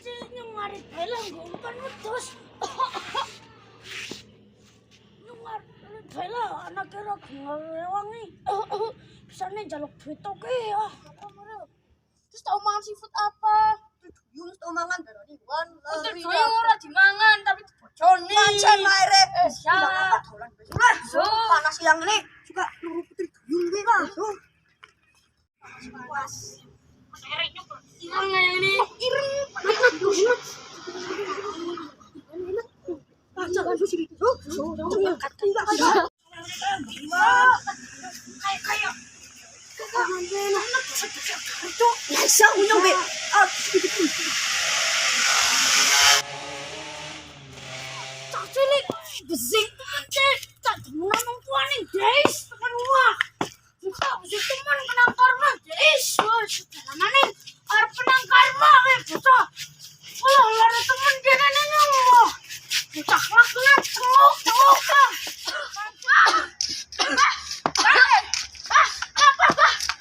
sih nyengari film gumpan wedhus. Nyengari film anak kira ngerewangi. Bisane njaluk duit oke ya. Terus tau mangan seafood apa? Yunus tau mangan darani wan. Terus ora dimangan tapi dibojoni. Pancen ae. Ya. Dolan panas siang ini suka nuru putri duyung kuwi lah. Puas. Ireng ini. Ireng. Pancen kan susi gitu. Kayak biasa unyong be. Tak cilik besing tak demen nang tuane guys tekan rumah. Suka usik temen kenang karma guys. Wes dalamane arep penang karma we bocah. Kalau lara temen kene nang. Bocah laknat cengok.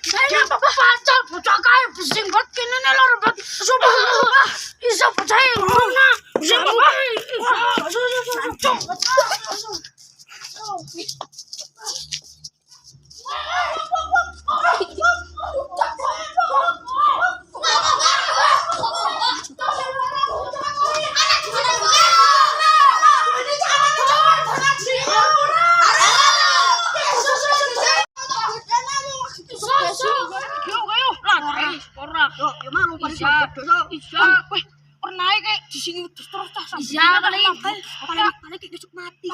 Saya pacar bocah kae besing banget kene lara banget. Sumpah. Isa bocah ngono. Besing banget. Pernah kayak di sini terus Iya kali. Paling besok mati.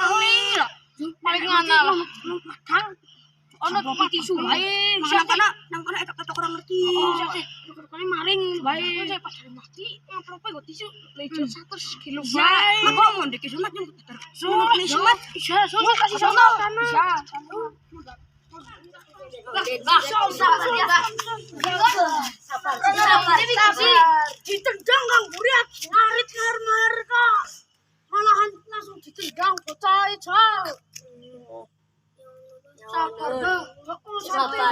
Paling ngana lah. Kan Ono tisu wae. Nang kana etok orang ngerti. kali maring Wae. bae pas mati ngaprope go tisu lecet 100 kilo Bae. bae. Mako mau ndek sunat yang putar. Sunat bisa sunat kasih sunat bisa. Ditendang Kang Buriat, ngarit ngar kok. Malahan langsung ditendang bocah itu. Siapa yang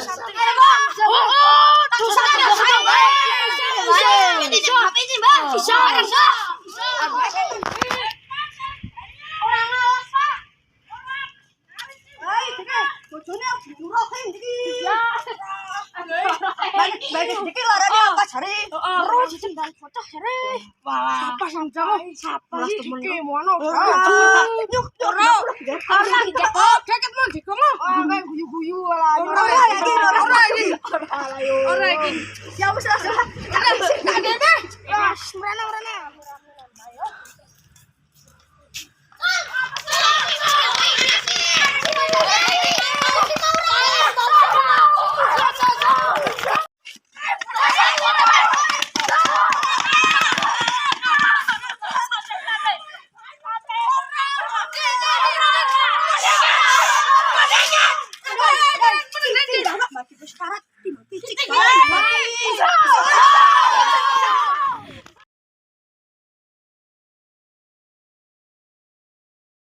jago? Siapa sih? Gimana? Sekarang